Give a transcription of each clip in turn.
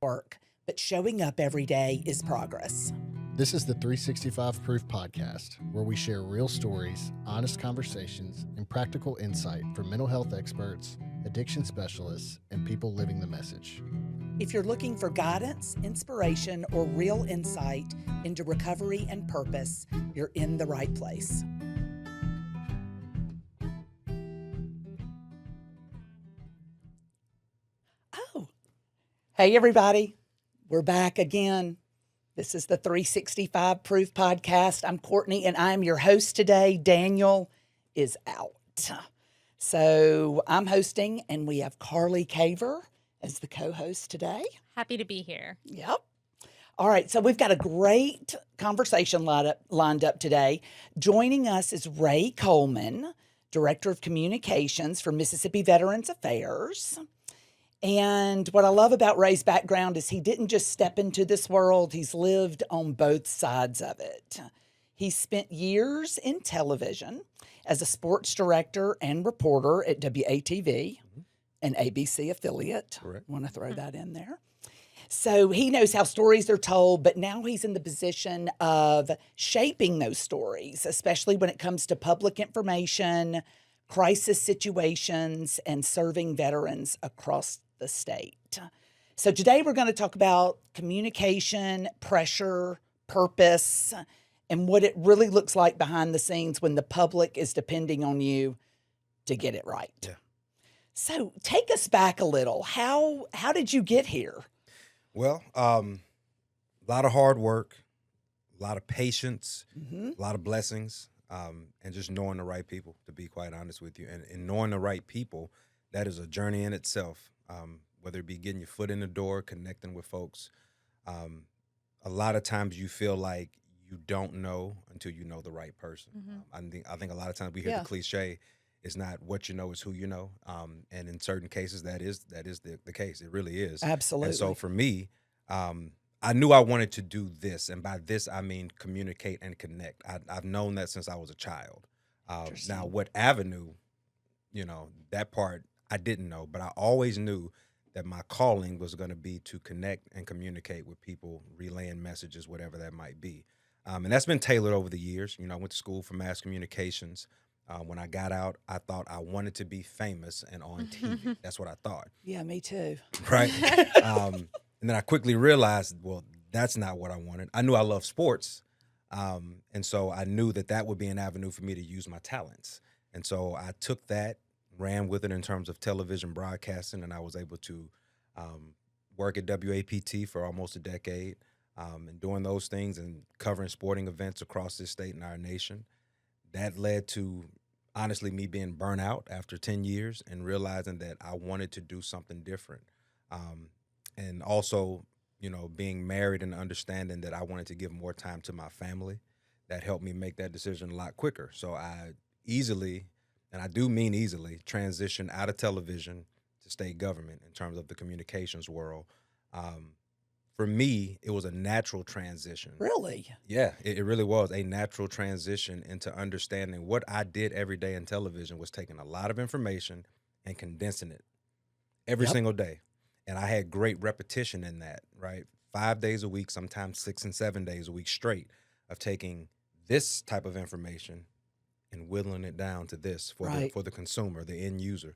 work, but showing up every day is progress. This is the 365 Proof Podcast, where we share real stories, honest conversations, and practical insight from mental health experts, addiction specialists, and people living the message. If you're looking for guidance, inspiration, or real insight into recovery and purpose, you're in the right place. Oh, hey everybody, we're back again. This is the 365 Proof Podcast. I'm Courtney and I'm your host today. Daniel is out. So I'm hosting and we have Carly Caver as the co-host today. Happy to be here. Yep. All right, so we've got a great conversation lined up today. Joining us is Ray Coleman, Director of Communications for Mississippi Veterans Affairs. And what I love about Ray's background is he didn't just step into this world, he's lived on both sides of it. He spent years in television as a sports director and reporter at WATV, an ABC affiliate. Correct. Want to throw that in there. So he knows how stories are told, but now he's in the position of shaping those stories, especially when it comes to public information, crisis situations, and serving veterans across the state. So today we're going to talk about communication, pressure, purpose, and what it really looks like behind the scenes when the public is depending on you to get it right. Yeah. So take us back a little. How did you get here? Well, a lot of hard work, a lot of patience, Mm-hmm. a lot of blessings, and just knowing the right people, to be quite honest with you. And knowing the right people, that is a journey in itself, whether it be getting your foot in the door, connecting with folks. A lot of times you feel like you don't know until you know the right person. I think a lot of times we hear the cliche, it's not what you know, it's who you know. And in certain cases, that is the case. It really is. Absolutely. And so for me, I knew I wanted to do this. And by this, I mean communicate and connect. I've known that since I was a child. Now, what avenue, that part I didn't know. But I always knew that my calling was going to be to connect and communicate with people, relaying messages, whatever that might be. And that's been tailored over the years. I went to school for mass communications. When I got out, I thought I wanted to be famous and on TV. That's what I thought. Yeah, me too. Right. And then I quickly realized, well, that's not what I wanted. I knew I loved sports. And so I knew that would be an avenue for me to use my talents. And so I took that, ran with it in terms of television broadcasting, and I was able to work at WAPT for almost a decade and doing those things and covering sporting events across this state and our nation. That led to, honestly, me being burnt out after 10 years and realizing that I wanted to do something different. And also, being married and understanding that I wanted to give more time to my family. That helped me make that decision a lot quicker. So I easily, and I do mean easily, transitioned out of television to state government in terms of the communications world. For me, it was a natural transition. Really? Yeah, it really was a natural transition into understanding what I did every day in television was taking a lot of information and condensing it every single day. And I had great repetition in that, right? 5 days a week, sometimes 6 and 7 days a week straight of taking this type of information and whittling it down to this for the consumer, the end user.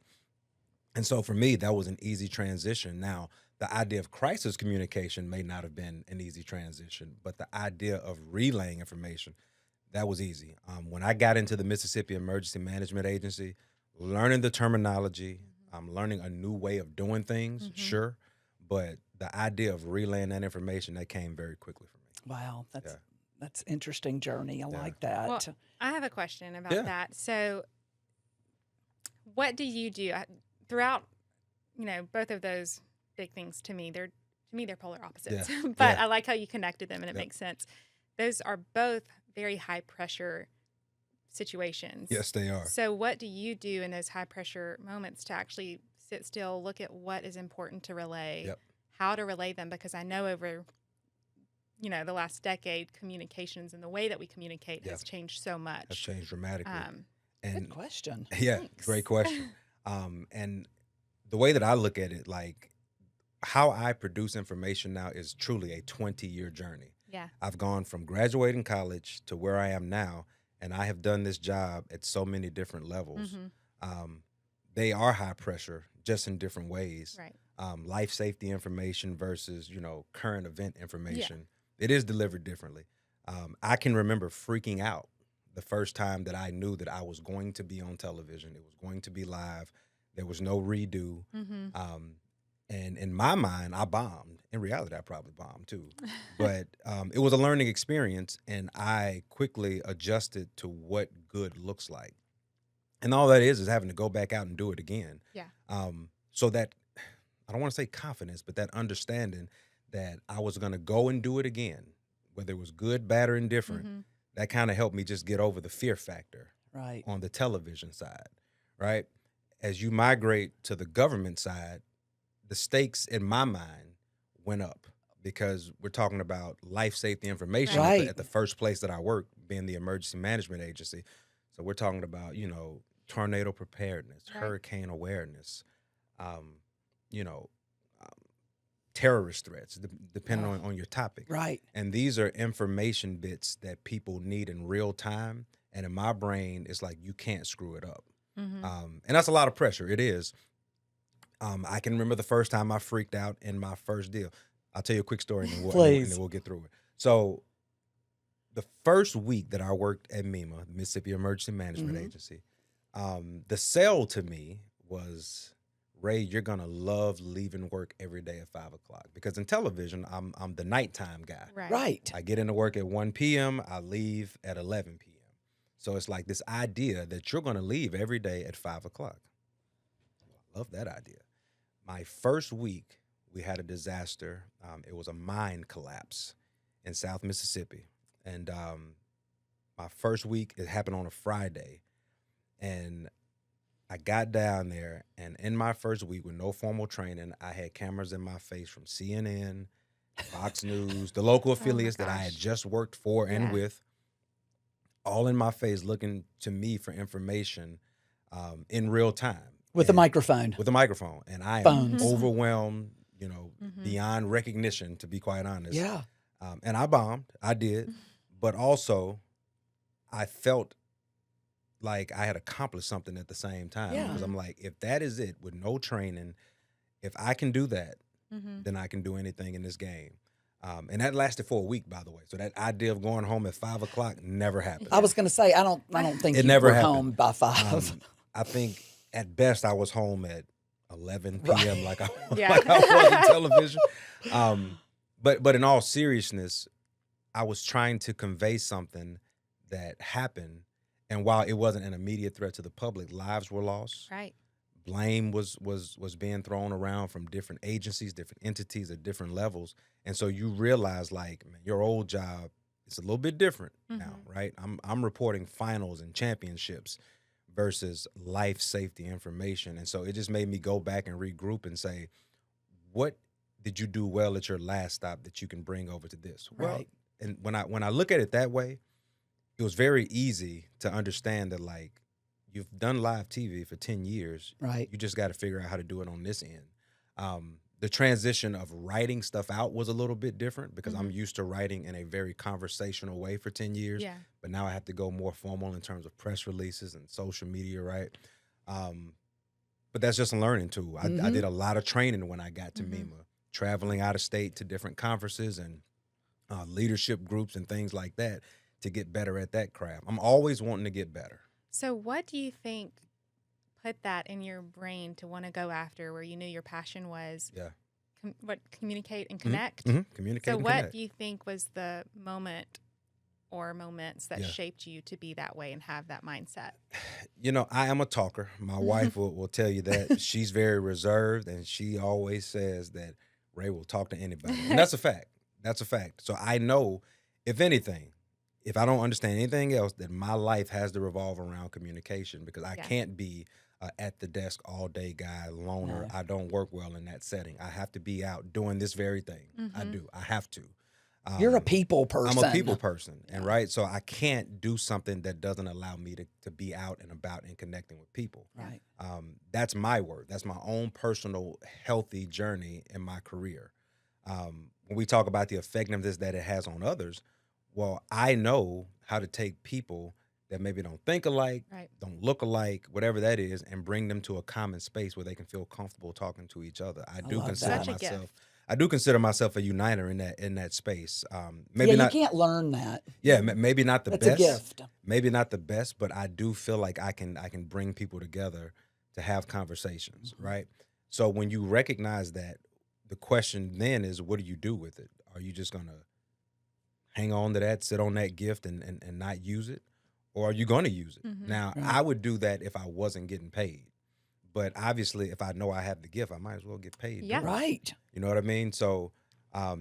And so for me, that was an easy transition. Now, the idea of crisis communication may not have been an easy transition, but the idea of relaying information, that was easy. When I got into the Mississippi Emergency Management Agency, learning the terminology, learning a new way of doing things, sure, but the idea of relaying that information, that came very quickly for me. Wow, that's interesting journey. I like that. Well, I have a question about that. So what do you do throughout, both of those big things to me, they're polar opposites, but I like how you connected them and it makes sense. Those are both very high pressure situations. Yes, they are. So what do you do in those high pressure moments to actually sit still, look at what is important to relay, how to relay them? Because I know over, the last decade, communications and the way that we communicate has changed so much. Has changed dramatically. Good question. Yeah, Thanks. great question. And the way that I look at it, like how I produce information now is truly a 20-year journey. Yeah. I've gone from graduating college to where I am now, and I have done this job at so many different levels. They are high pressure, just in different ways. Right. Life safety information versus, current event information. It is delivered differently. I can remember freaking out the first time that I knew that I was going to be on television. It was going to be live. There was no redo. And in my mind, I bombed. In reality, I probably bombed too. But it was a learning experience, and I quickly adjusted to what good looks like. And all that is having to go back out and do it again. Yeah. So that, I don't want to say confidence, but that understanding that I was going to go and do it again, whether it was good, bad, or indifferent, that kind of helped me just get over the fear factor on the television side, right? As you migrate to the government side, the stakes in my mind went up because we're talking about life safety information at the first place that I work, being the emergency management agency. So we're talking about, tornado preparedness, hurricane awareness, terrorist threats, depending on your topic. Right. And these are information bits that people need in real time. And in my brain, it's like, you can't screw it up. And that's a lot of pressure. It is. I can remember the first time I freaked out in my first deal. I'll tell you a quick story and then we'll get through it. So the first week that I worked at MEMA, Mississippi Emergency Management Agency, the sell to me was, Ray, you're going to love leaving work every day at 5 o'clock. Because in television, I'm the nighttime guy. Right. I get into work at 1 p.m., I leave at 11 p.m. So it's like this idea that you're going to leave every day at 5 o'clock. I love that idea. My first week, we had a disaster. It was a mine collapse in South Mississippi. And my first week, it happened on a Friday. And I got down there, and in my first week with no formal training, I had cameras in my face from CNN, Fox News, the local affiliates that I had just worked for and with, all in my face looking to me for information in real time. With a microphone. With a microphone. And I am overwhelmed, beyond recognition, to be quite honest. Yeah. And I bombed. I did. But also, I felt like I had accomplished something at the same time. Yeah. Because I'm like, if that is it, with no training, if I can do that, then I can do anything in this game. And that lasted for a week, by the way. So that idea of going home at 5 o'clock never happened. I was going to say, I don't think it you never were happened. home by 5. I think at best I was home at 11 p.m. like I was on television. But in all seriousness, I was trying to convey something that happened. And while it wasn't an immediate threat to the public, lives were lost. Right. Blame was being thrown around from different agencies, different entities at different levels. And so you realize, like, man, your old job is a little bit different now, right? I'm reporting finals and championships versus life safety information. And so it just made me go back and regroup and say, what did you do well at your last stop that you can bring over to this? Right. Well, and when I look at it that way, it was very easy to understand that, like, you've done live TV for 10 years. Right. You just got to figure out how to do it on this end. The transition of writing stuff out was a little bit different because I'm used to writing in a very conversational way for 10 years. Yeah. But now I have to go more formal in terms of press releases and social media, right? But that's just a learning tool. I did a lot of training when I got to MEMA, traveling out of state to different conferences and leadership groups and things like that to get better at that craft. I'm always wanting to get better. So what do you think put that in your brain to want to go after where you knew your passion was? Yeah. Communicate and connect? Communicate So and what connect. do you think was the moment or moments that shaped you to be that way and have that mindset? I am a talker. My wife will tell you that. She's very reserved, and she always says that Ray will talk to anybody. And that's a fact. That's a fact. So I know, if anything, if I don't understand anything else, that my life has to revolve around communication because I can't be at the desk all day guy, loner. No. I don't work well in that setting. I have to be out doing this very thing. I do. I have to. You're a people person. I'm a people person, and right, so I can't do something that doesn't allow me to be out and about and connecting with people. Right. That's my work. That's my own personal healthy journey in my career. When we talk about the effectiveness that it has on others, well, I know how to take people that maybe don't think alike, Right. don't look alike, whatever that is, and bring them to a common space where they can feel comfortable talking to each other. I do love consider that. Such a myself. gift. I do consider myself a uniter in that space. Yeah, you can't learn that. Yeah, maybe not the It's best. a gift. Maybe not the best, but I do feel like I can bring people together to have conversations, right? So when you recognize that, the question then is, what do you do with it? Are you just gonna hang on to that, sit on that gift, and not use it, or are you going to use it? Mhm. Now, Right. I would do that if I wasn't getting paid, but obviously, if I know I have the gift, I might as well get paid. Yeah. doing it. Right. You know what I mean? So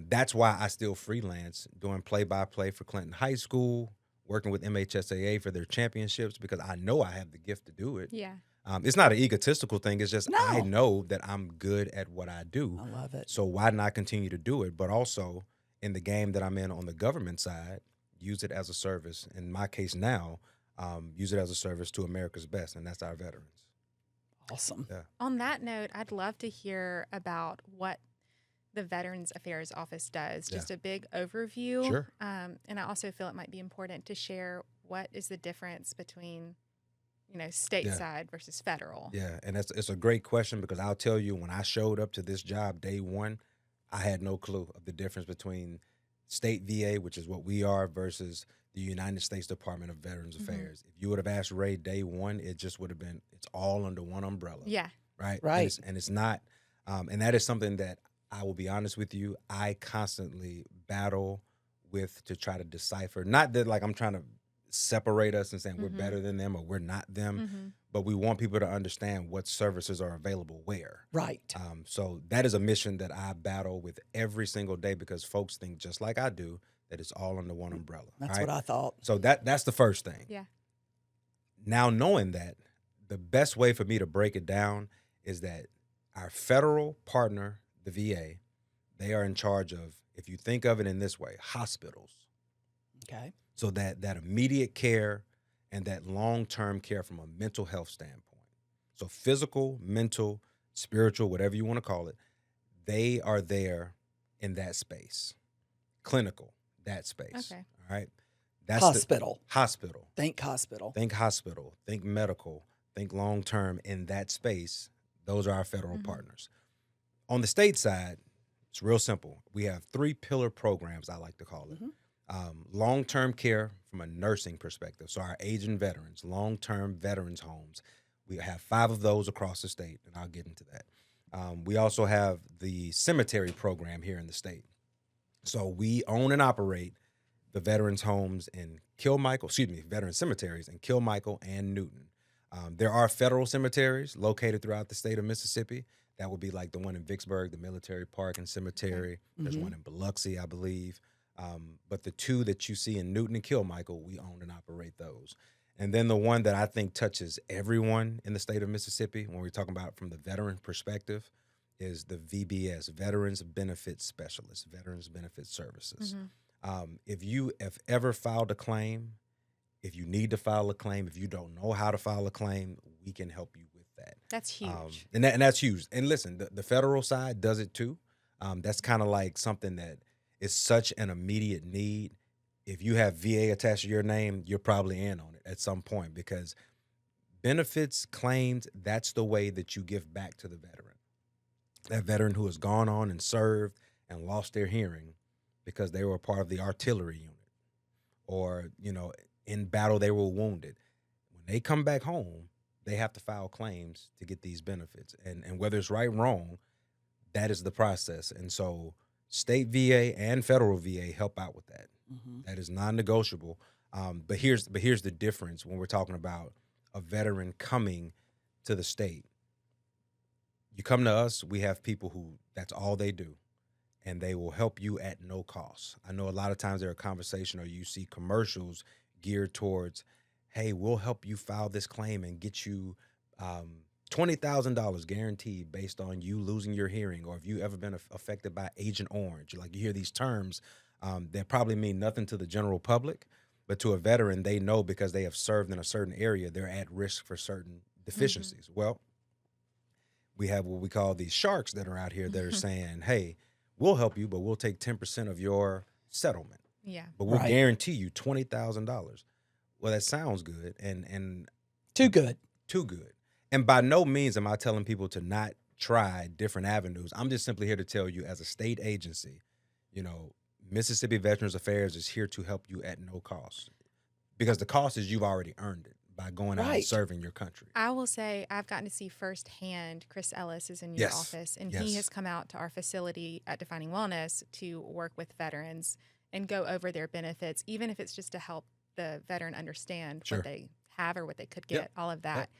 that's why I still freelance doing play-by-play for Clinton High School, working with MHSAA for their championships, because I know I have the gift to do it. Yeah. It's not an egotistical thing. It's just I No. know that I'm good at what I do. I love it. So why not continue to do it? But also in the game that I'm in on the government side, use it as a service. In my case now, use it as a service to America's best, and that's our veterans. Awesome. Yeah. On that note, I'd love to hear about what the Veterans Affairs Office does. Yeah. Just a big overview. Sure. And I also feel it might be important to share what is the difference between, stateside versus federal. Yeah, and it's a great question, because I'll tell you, when I showed up to this job day one, I had no clue of the difference between state VA, which is what we are, versus the United States Department of Veterans Affairs. If you would have asked Ray day one, it just would have been, it's all under one umbrella. Yeah. Right. Right. And it's not, and that is something that I will be honest with you, I constantly battle with to try to decipher. Not that like I'm trying to separate us and saying we're better than them or we're not them, but we want people to understand what services are available where. Right. So that is a mission that I battle with every single day, because folks think just like I do that it's all under one umbrella. That's right? what I thought. So that's the first thing. Yeah. Now, knowing that, the best way for me to break it down is that our federal partner, the VA, they are in charge of, if you think of it in this way, hospitals. Okay. So that immediate care and that long-term care from a mental health standpoint. So physical, mental, spiritual, whatever you want to call it, they are there in that space. Clinical, that space. Okay. All right. That's Hospital. Hospital. Think hospital. Think hospital, think medical, think long-term in that space. Those are our federal partners. On the state side, it's real simple. We have 3 pillar programs, I like to call it. Long-term care from a nursing perspective. So our aging veterans, long-term veterans homes. We have 5 of those across the state, and I'll get into that. We also have the cemetery program here in the state. So we own and operate the veterans homes in veteran cemeteries in Kilmichael and Newton. There are federal cemeteries located throughout the state of Mississippi. That would be like the one in Vicksburg, the Military Park and Cemetery. There's one in Biloxi, I believe. But the 2 that you see in Newton and Kilmichael, we own and operate those. And then the one that I think touches everyone in the state of Mississippi, when we're talking about from the veteran perspective, is the VBS, Veterans Benefit Specialist, Veterans Benefit Services. If you have ever filed a claim, if you need to file a claim, if you don't know how to file a claim, we can help you with that. That's huge. And that's huge. And listen, the federal side does it too. That's kind of like something that is such an immediate need. If you have VA attached to your name, you're probably in on it at some point, because benefits, claims, that's the way that you give back to the veteran. That veteran who has gone on and served and lost their hearing because they were a part of the artillery unit, or, in battle they were wounded. When they come back home, they have to file claims to get these benefits. And whether it's right or wrong, that is the process. And so state VA and federal VA help out with that. That is non-negotiable. But here's the difference when we're talking about a veteran coming to the state. You come to us, we have people who that's all they do, and they will help you at no cost. I know a lot of times there are conversations, or you see commercials geared towards, hey, we'll help you file this claim and get you $20,000 guaranteed based on you losing your hearing, or if you ever been affected by Agent Orange. Like, you hear these terms that probably mean nothing to the general public, but to a veteran, they know because they have served in a certain area, they're at risk for certain deficiencies. Well, we have what we call these sharks that are out here that are saying, hey, we'll help you, but we'll take 10% of your settlement. Yeah. But we'll Right. guarantee you $20,000. Well, that sounds good and Too good. too good. And by no means am I telling people to not try different avenues. I'm just simply here to tell you, as a state agency, you know, Mississippi Veterans Affairs is here to help you at no cost, because the cost is you've already earned it by going out and Right. serving your country. I will say I've gotten to see firsthand. Chris Ellis is in your Yes. office, and Yes. he has come out to our facility at Defining Wellness to work with veterans and go over their benefits, even if it's just to help the veteran understand Sure. what they have or what they could Yep. get, all of that.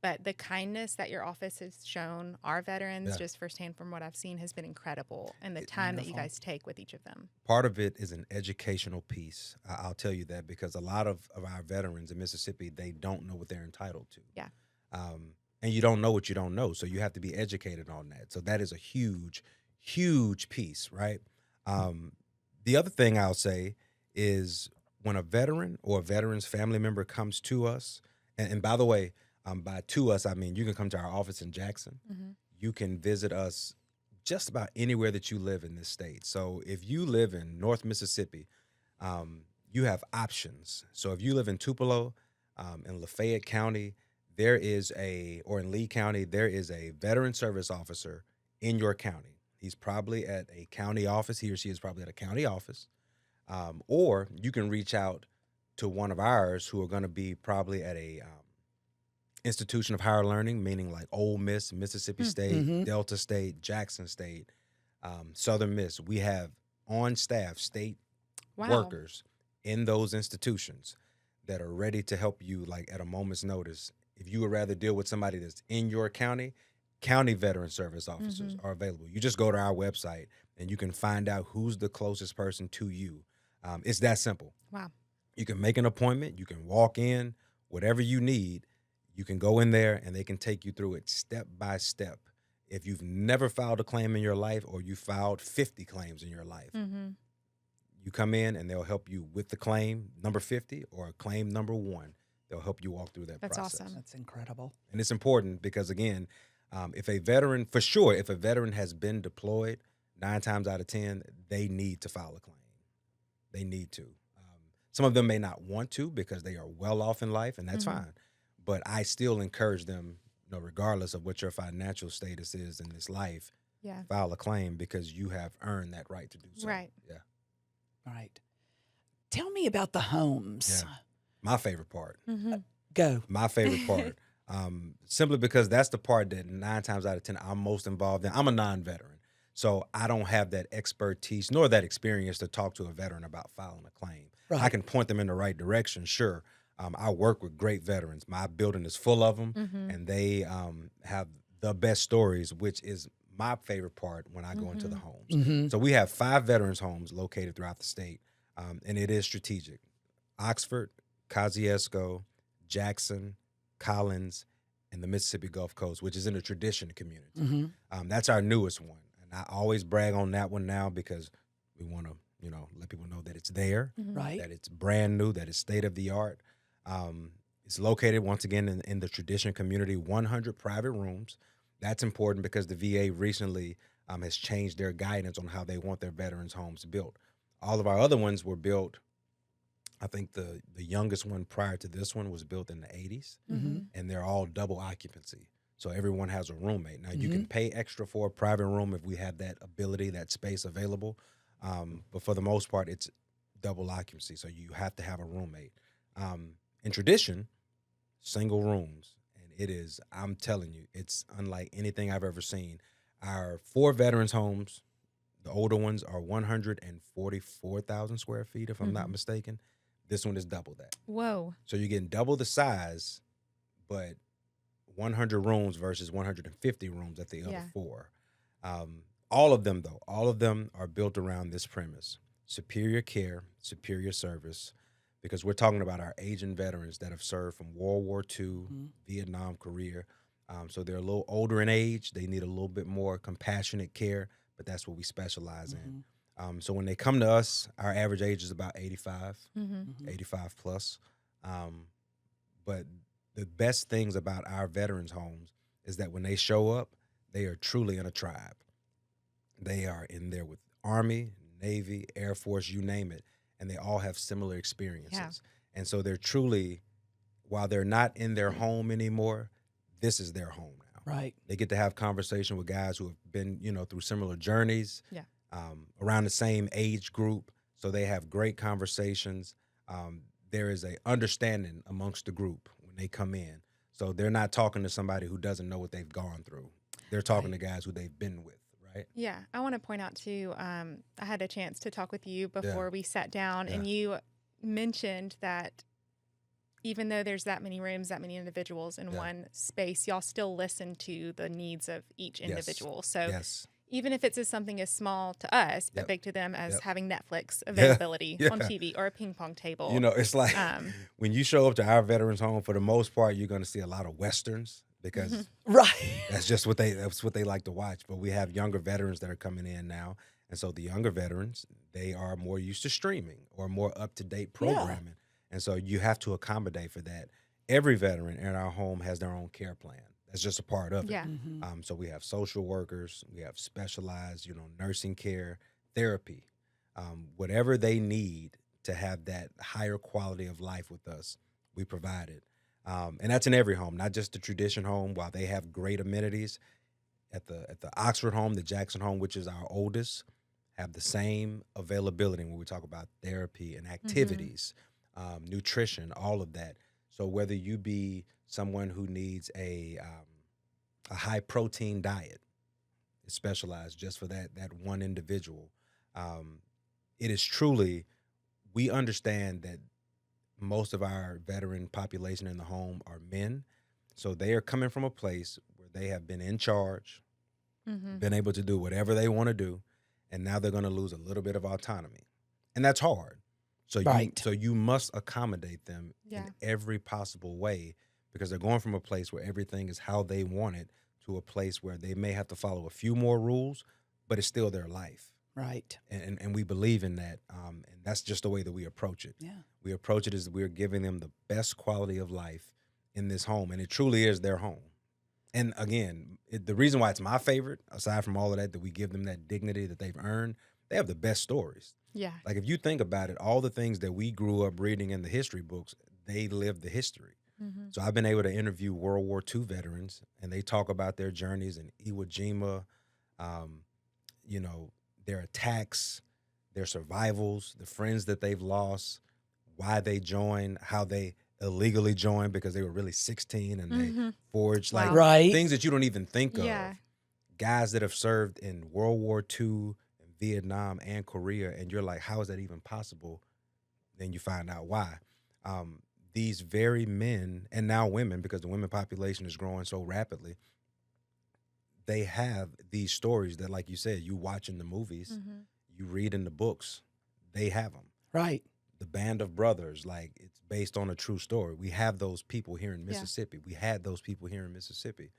But the kindness that your office has shown our veterans, Yeah. just firsthand from what I've seen, has been incredible. And the time that you guys take with each of them. Part of it is an educational piece. I'll tell you that, because a lot of our veterans in Mississippi, they don't know what they're entitled to. Yeah. And you don't know what you don't know. So you have to be educated on that. So that is a huge, huge piece, right? The other thing I'll say is, when a veteran or a veteran's family member comes to us, and by the way, by to us, I mean you can come to our office in Jackson. You can visit us just about anywhere that you live in this state. So if you live in North Mississippi, you have options. So if you live in Tupelo, in Lafayette County, or in Lee County, there is a veteran service officer in your county. He's probably at a county office. He or she is probably at a county office. Or you can reach out to one of ours who are going to be probably at a institution of higher learning, meaning like Ole Miss, Mississippi State, Delta State, Jackson State, Southern Miss. We have on staff state workers in those institutions that are ready to help you, like, at a moment's notice. If you would rather deal with somebody that's in your county, county veteran service officers are available. You just go to our website and you can find out who's the closest person to you. It's that simple. Wow. You can make an appointment. You can walk in, whatever you need. You can go in there and they can take you through it step by step. If you've never filed a claim in your life, or you filed 50 claims in your life, you come in and they'll help you with the claim number 50 or claim number 1. They'll help you walk through that That's process. awesome. That's incredible. And it's important because, again, if a veteran has been deployed, 9 times out of 10, they need to file a claim. They need to. Some of them may not want to because they are well off in life, and that's fine. But I still encourage them, regardless of what your financial status is in this life, file a claim, because you have earned that right to do so. Right. Yeah. Right. Tell me about the homes. Yeah. My favorite part. Go. My favorite part. Simply because that's the part that 9 times out of 10 I'm most involved in. I'm a non-veteran, so I don't have that expertise nor that experience to talk to a veteran about filing a claim. Right. I can point them in the right direction, sure. I work with great veterans. My building is full of them, and they have the best stories, which is my favorite part when I go into the homes. So we have 5 veterans homes located throughout the state, and it is strategic. Oxford, Kosciuszko, Jackson, Collins, and the Mississippi Gulf Coast, which is in the tradition community. That's our newest one. And I always brag on that one now because we want to, let people know that it's there, Right. that it's brand new, that it's state of the art. It's located, once again, in the tradition community, 100 private rooms. That's important because the VA recently has changed their guidance on how they want their veterans homes built. All of our other ones were built, I think the youngest one prior to this one was built in the 80s, and they're all double occupancy. So everyone has a roommate. Now, you can pay extra for a private room if we have that ability, that space available. But for the most part, it's double occupancy. So you have to have a roommate. In tradition, single rooms. And it is, I'm telling you, it's unlike anything I've ever seen. Our 4 veterans homes, the older ones, are 144,000 square feet, if I'm not mistaken. This one is double that. Whoa. So you're getting double the size, but 100 rooms versus 150 rooms at the other 4. All of them, though, are built around this premise: superior care, superior service, because we're talking about our aging veterans that have served from World War II, Vietnam, Korea. So they're a little older in age. They need a little bit more compassionate care, but that's what we specialize in. So when they come to us, our average age is about 85, Mm-hmm. 85 plus. But the best things about our veterans homes is that when they show up, they are truly in a tribe. They are in there with Army, Navy, Air Force, you name it, and they all have similar experiences. Yeah. And so they're truly, while they're not in their home anymore, this is their home now. Right. They get to have conversation with guys who have been, through similar journeys, Yeah. around the same age group. So they have great conversations. There is a understanding amongst the group when they come in. So they're not talking to somebody who doesn't know what they've gone through. They're talking to guys who they've been with, right? Yeah, I want to point out too, I had a chance to talk with you before we sat down, and you mentioned that even though there's that many rooms, that many individuals in one space, y'all still listen to the needs of each individual. So even if it's something as small to us, but big to them as having Netflix availability on TV or a ping pong table. It's like when you show up to our veterans home, for the most part, you're going to see a lot of Westerns because that's just what they like to watch. But we have younger veterans that are coming in now. And so the younger veterans, they are more used to streaming or more up-to-date programming. And so you have to accommodate for that. Every veteran in our home has their own care plan. That's just a part of it. Yeah. So we have social workers, we have specialized, nursing care, therapy, whatever they need to have that higher quality of life with us, we provide it. And that's in every home, not just the tradition home. While they have great amenities, at the Oxford home, the Jackson home, which is our oldest, have the same availability when we talk about therapy and activities, nutrition, all of that. So whether you be someone who needs a high protein diet, it's specialized just for that one individual. It is truly, we understand that most of our veteran population in the home are men. So they are coming from a place where they have been in charge, been able to do whatever they want to do, and now they're going to lose a little bit of autonomy. And that's hard. So you must accommodate them in every possible way, because they're going from a place where everything is how they want it to a place where they may have to follow a few more rules, but it's still their life. Right. And we believe in that. And that's just the way that we approach it. Yeah. We approach it as we're giving them the best quality of life in this home. And it truly is their home. And again, the reason why it's my favorite, aside from all of that we give them that dignity that they've earned, they have the best stories. Yeah. Like if you think about it, all the things that we grew up reading in the history books, they lived the history. So I've been able to interview World War II veterans, and they talk about their journeys in Iwo Jima, their attacks, their survivals, the friends that they've lost, why they joined, how they illegally joined because they were really 16 and they forged things that you don't even think of. Guys that have served in World War II, Vietnam, and Korea, and you're like, how is that even possible? Then you find out why. These very men, and now women, because the women population is growing so rapidly, they have these stories that, like you said, you watch in the movies, you read in the books, they have them. Right. The Band of Brothers, like it's based on a true story. We have those people here in Mississippi. We had those people here in Mississippi.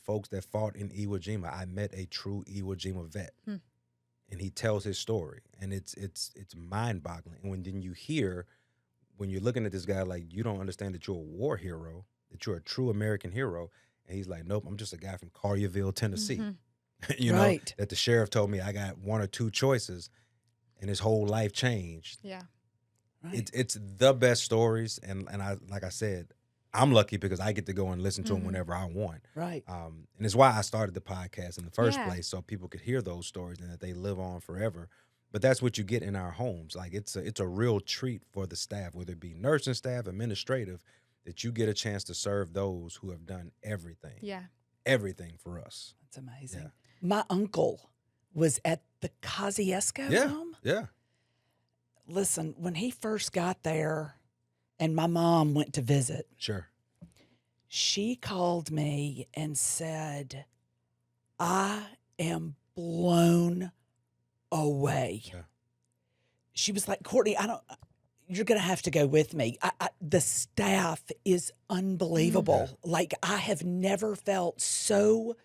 Folks that fought in Iwo Jima. I met a true Iwo Jima vet, and he tells his story, and it's mind-boggling. And then you hear, when you're looking at this guy, like, you don't understand that you're a war hero, that you're a true American hero, and he's like, nope, I'm just a guy from Collierville, Tennessee. You know, that the sheriff told me I got one or two choices, and his whole life changed. Yeah. Right. It's the best stories, and I, like I said, I'm lucky because I get to go and listen to them whenever I want. Right. And it's why I started the podcast in the first place, so people could hear those stories and that they live on forever. But that's what you get in our homes. Like it's a real treat for the staff, whether it be nursing staff, administrative, that you get a chance to serve those who have done everything. Yeah. Everything for us. That's amazing. Yeah. My uncle was at the Kosciuszko home. Yeah. Listen, when he first got there and my mom went to visit, Sure. she called me and said, I am blown away. Yeah. She was like, Courtney, you're going to have to go with me. The staff is unbelievable. Like, I have never felt so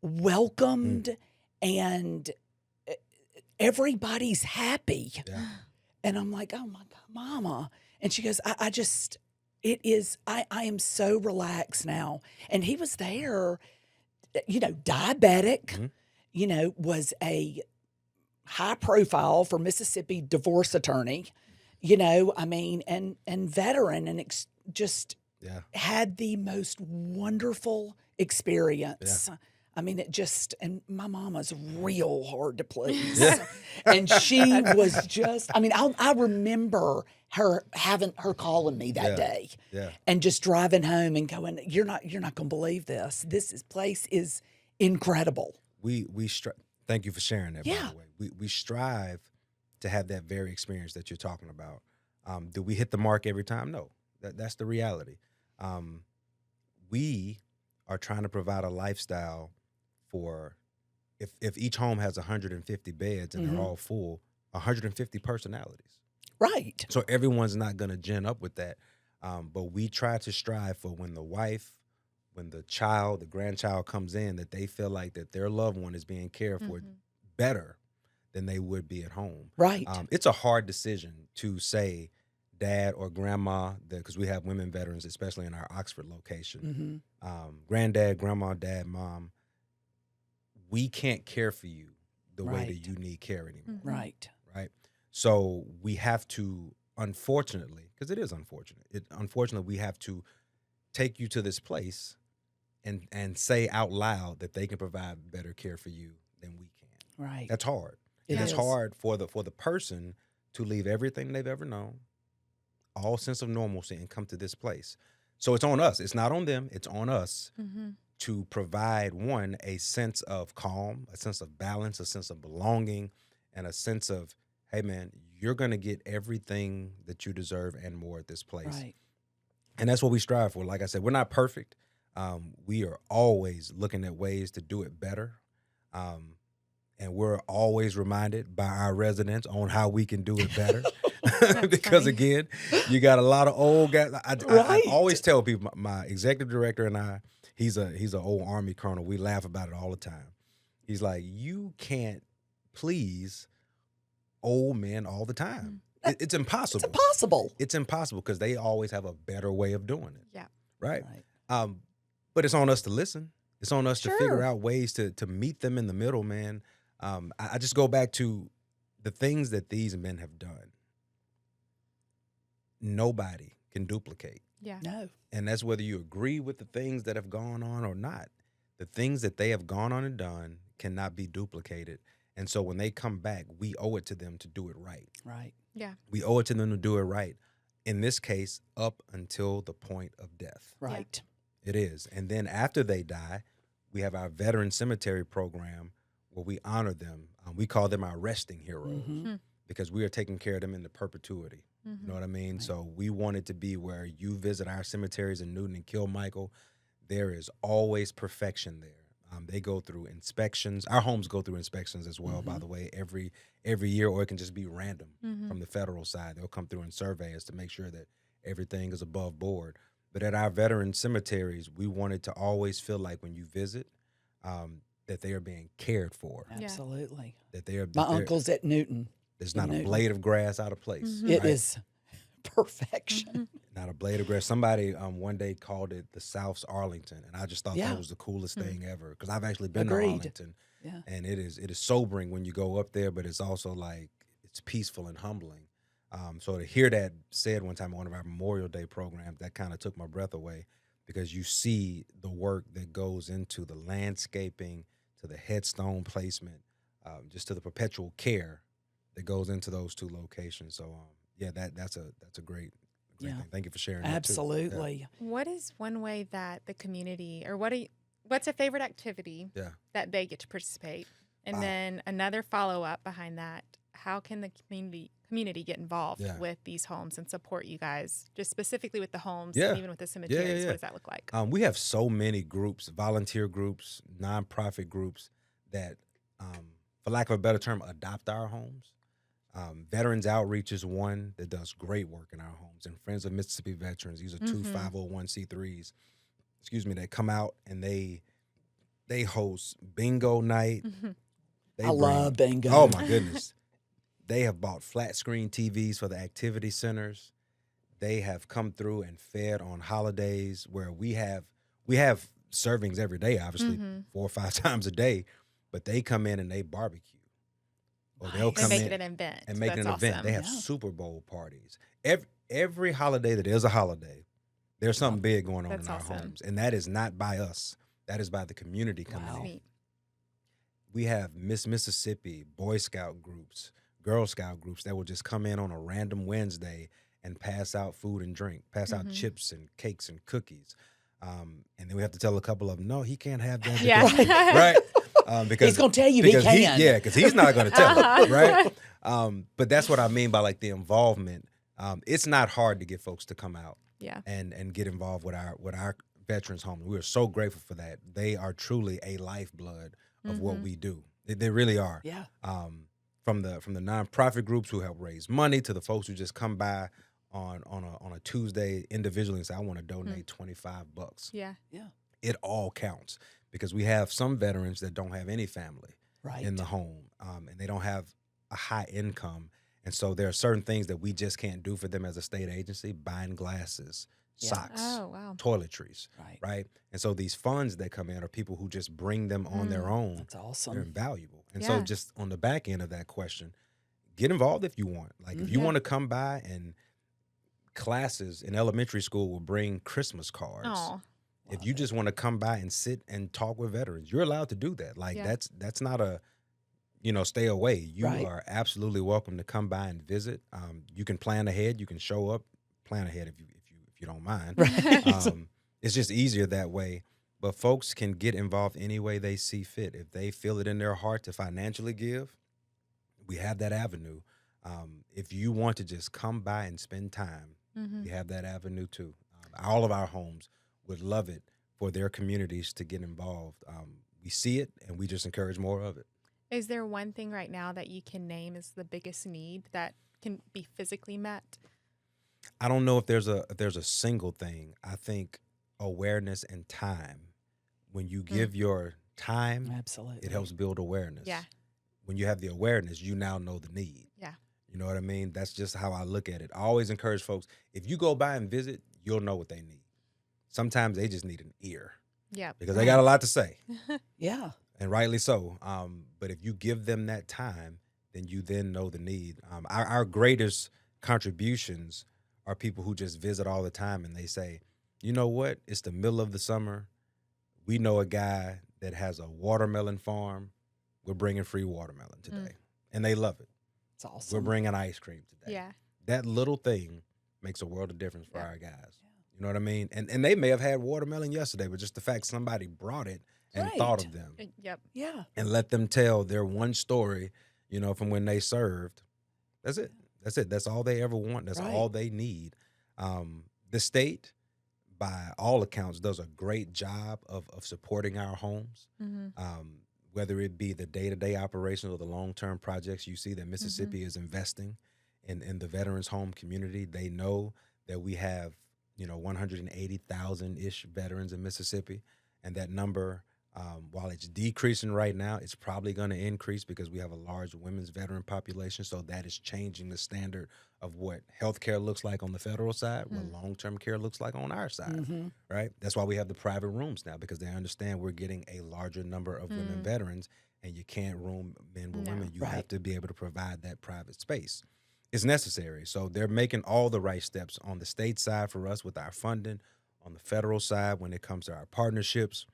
welcomed and everybody's happy. Yeah. And I'm like, oh my God, Mama. And she goes, I just, it is, I am so relaxed now. And he was there, diabetic, Mhm. Was a high profile for Mississippi divorce attorney, and veteran, and just Yeah. had the most wonderful experience. And my mama's real hard to please. Yeah. And she was just, I remember her calling me that Yeah. day Yeah. and just driving home and going, you're not going to believe this. Place is incredible. Thank you for sharing that, Yeah. by the way. We strive to have that very experience that you're talking about. Do we hit the mark every time? No. That's the reality. We are trying to provide a lifestyle for, if each home has 150 beds and they're all full, 150 personalities. Right. So everyone's not going to gin up with that. But we try to strive for when the child, the grandchild comes in, that they feel like that their loved one is being cared for better than they would be at home. Right. It's a hard decision to say dad or grandma, because we have women veterans, especially in our Oxford location. Granddad, grandma, dad, mom, we can't care for you the way that you need care anymore. Right. Right. So we have to, unfortunately, because it is unfortunate, unfortunately, we have to take you to this place and say out loud that they can provide better care for you than we can. Right. That's hard. It It's is. hard for the person to leave everything they've ever known, all sense of normalcy, and come to this place. So it's on us. It's not on them. It's on us to provide, one, a sense of calm, a sense of balance, a sense of belonging, and a sense of, hey, man, you're going to get everything that you deserve and more at this place. Right. And that's what we strive for. Like I said, we're not perfect. We are always looking at ways to do it better. And we're always reminded by our residents on how we can do it better. Because, again, you got a lot of old guys. I always tell people, my executive director and I, he's an old Army colonel. We laugh about it all the time. He's like, you can't please old men all the time. It's impossible. It's impossible. It's impossible because they always have a better way of doing it. Yeah. Right. But it's on us to listen. It's on us to figure out ways to meet them in the middle, man. I just go back to the things that these men have done. Nobody can duplicate. Yeah. No. And that's whether you agree with the things that have gone on or not. The things that they have gone on and done cannot be duplicated. And so when they come back, we owe it to them to do it right. Right. Yeah. We owe it to them to do it right. In this case, up until the point of death. Right. It is. And then after they die, we have our veteran cemetery program where we honor them. We call them our resting heroes because we are taking care of them into perpetuity. You know what I mean? Right. So we want it to be where you visit our cemeteries in Newton and Kilmichael. There is always perfection there. They go through inspections. Our homes go through inspections as well, by the way, every year, or it can just be random from the federal side. They'll come through and survey us to make sure that everything is above board. But at our veteran cemeteries, we want it to always feel like when you visit, that they are being cared for. Absolutely. That they are. My uncle's at Newton. There's not a blade of grass out of place. It is perfection. Not a blade of grass. Somebody one day called it the South's Arlington, and I just thought that was the coolest thing ever because I've actually been to Arlington, and it is sobering when you go up there, but it's also like it's peaceful and humbling. So to hear that said one time on one of our Memorial Day programs, that kind of took my breath away because you see the work that goes into the landscaping, to the headstone placement, just to the perpetual care that goes into those two locations. So that's a great thing. Thank you for sharing that too. Absolutely. What is one way that the community, or what's a favorite activity that they get to participate? And then another follow-up behind that, how can the community get involved with these homes and support you guys, just specifically with the homes and even with the cemeteries? What does that look like? We have so many groups, volunteer groups, nonprofit groups that, for lack of a better term, adopt our homes. Veterans Outreach is one that does great work in our homes, and Friends of Mississippi Veterans. These are two 501c3s, that come out and they host bingo night. I love bingo. Oh my goodness. They have bought flat screen TVs for the activity centers. They have come through and fed on holidays where we have servings every day, obviously 4 or 5 times a day, but they come in and they barbecue. Or they'll come make in it an event. and make it an That's event. awesome. They have Super Bowl parties. Every holiday that is a holiday, there's something big going on That's in our awesome. homes. And that is not by us. That is by the community coming in. Sweet. We have Miss Mississippi, Boy Scout groups, Girl Scout groups that will just come in on a random Wednesday and pass out food and drink, pass out chips and cakes and cookies. And then we have to tell a couple of them, no, he can't have that. Yeah. Because, right? Because He's going to tell you he can. because he's not going to tell him, right? But that's what I mean by like the involvement. It's not hard to get folks to come out and get involved with our veterans home. We are so grateful for that. They are truly a lifeblood of what we do. They really are. Yeah. From the nonprofit groups who help raise money to the folks who just come by on a Tuesday individually and say, I want to donate $25. Yeah. Yeah. It all counts because we have some veterans that don't have any family Right. in the home, and they don't have a high income. And so there are certain things that we just can't do for them as a state agency, buying glasses, socks, Oh, wow. toiletries, Right. right? And so these funds that come in are people who just bring them on their own. That's They're awesome. invaluable. And Yeah. so just on the back end of that question, get involved if you want. Like if you want to come by, and classes in elementary school will bring Christmas cards. Oh, If you just want to come by and sit and talk with veterans, you're allowed to do that. Like Yeah. that's not a, stay away. You Right. are absolutely welcome to come by and visit. You can plan ahead. You can show up, plan ahead if you don't mind. Right. It's just easier that way. But folks can get involved any way they see fit. If they feel it in their heart to financially give, we have that avenue. If you want to just come by and spend time, we have that avenue too. All of our homes would love it for their communities to get involved. We see it, and we just encourage more of it. Is there one thing right now that you can name as the biggest need that can be physically met? I don't know if there's a single thing. I think awareness and time. When you give your time, Absolutely. it helps build awareness. Yeah. When you have the awareness, you now know the need. Yeah. You know what I mean? That's just how I look at it. I always encourage folks, if you go by and visit, you'll know what they need. Sometimes they just need an ear Yeah. because they got a lot to say, Yeah. and rightly so. But if you give them that time, then you then know the need. Our greatest contributions are people who just visit all the time and they say, you know what? It's the middle of the summer. We know a guy that has a watermelon farm. We're bringing free watermelon today. And they love it. It's awesome. We're bringing ice cream today. Yeah. That little thing makes a world of difference for Yeah. our guys. You know what I mean? And they may have had watermelon yesterday, but just the fact somebody brought it and thought Right. of them Yep. Yeah. and let them tell their one story, from when they served. That's it. That's all they ever want. That's Right. all they need. The state, by all accounts, does a great job of supporting our homes. Whether it be the day-to-day operations or the long-term projects, you see that Mississippi is investing in the veterans home community. They know that we have, 180,000-ish veterans in Mississippi, and that number, while it's decreasing right now, it's probably going to increase because we have a large women's veteran population. So that is changing the standard of what healthcare looks like on the federal side, what long-term care looks like on our side, right? That's why we have the private rooms now, because they understand we're getting a larger number of women veterans, and you can't room men with women. You have to be able to provide that private space. It's necessary. So they're making all the right steps on the state side for us with our funding, on the federal side when it comes to our partnerships.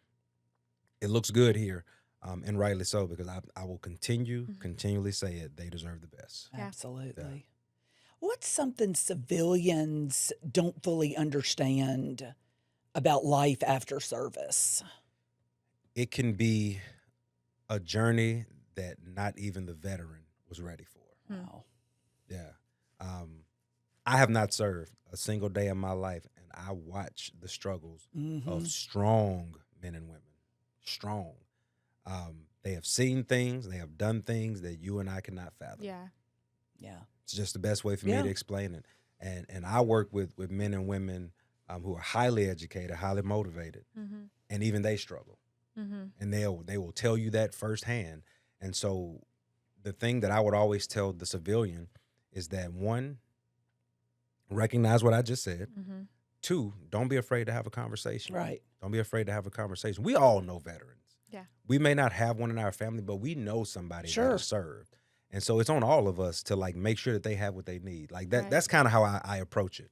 It looks good here, and rightly so, because I will continually say it. They deserve the best. Yeah. Absolutely. What's something civilians don't fully understand about life after service? It can be a journey that not even the veteran was ready for. Wow. Yeah. I have not served a single day in my life, and I watch the struggles of strong men and women. Strong. They have seen things, they have done things that you and I cannot fathom. Yeah. Yeah. It's just the best way for me to explain it. And I work with men and women who are highly educated, highly motivated, and even they struggle. And they will tell you that firsthand. And so the thing that I would always tell the civilian is that, one, recognize what I just said. Mm-hmm. Two, don't be afraid to have a conversation. Right. Don't be afraid to have a conversation. We all know veterans. Yeah. We may not have one in our family, but we know somebody that has served. And so it's on all of us to like make sure that they have what they need. Like that. Right. That's kind of how I approach it.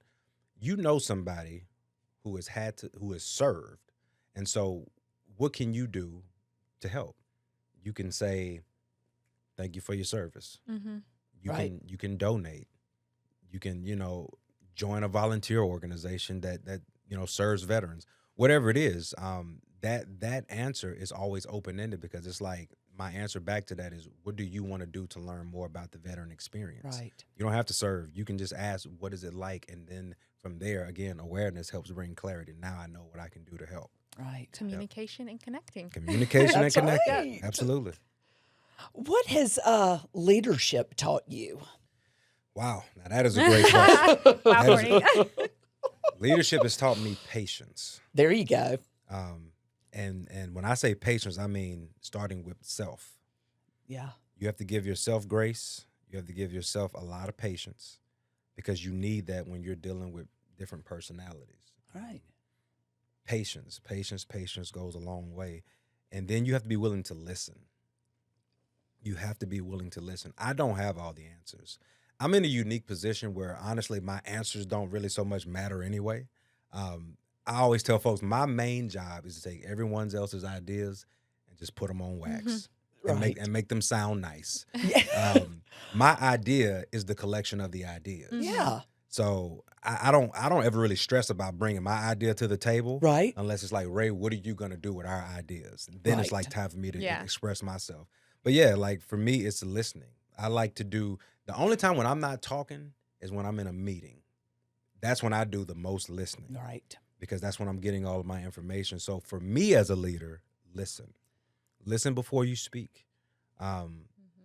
You know somebody who has served. And so what can you do to help? You can say, thank you for your service. Mm-hmm. You can donate. You can, join a volunteer organization that serves veterans. Whatever it is, that answer is always open-ended, because it's like, my answer back to that is, what do you want to do to learn more about the veteran experience? Right. You don't have to serve. You can just ask, what is it like? And then from there, again, awareness helps bring clarity. Now I know what I can do to help. Right. Communication and connecting. Communication and That's connecting. right. Absolutely. What has leadership taught you? Wow. Now that is a great question. Wow, That is- Courtney. Leadership has taught me patience. There you go. And when I say patience, I mean starting with self. Yeah. You have to give yourself grace. You have to give yourself a lot of patience, because you need that when you're dealing with different personalities. Right. Patience goes a long way. And then you have to be willing to listen. You have to be willing to listen. I don't have all the answers. I'm in a unique position where, honestly, my answers don't really so much matter anyway. I always tell folks my main job is to take everyone else's ideas and just put them on wax and make them sound nice. My idea is the collection of the ideas. Yeah. So I don't ever really stress about bringing my idea to the table, Right. unless it's like, Ray, what are you gonna do with our ideas? Then it's Right. like time for me to Yeah. express myself. But yeah, like for me, it's listening. I like to do, the only time when I'm not talking is when I'm in a meeting. That's when I do the most listening, Right. because that's when I'm getting all of my information. So for me as a leader, listen before you speak.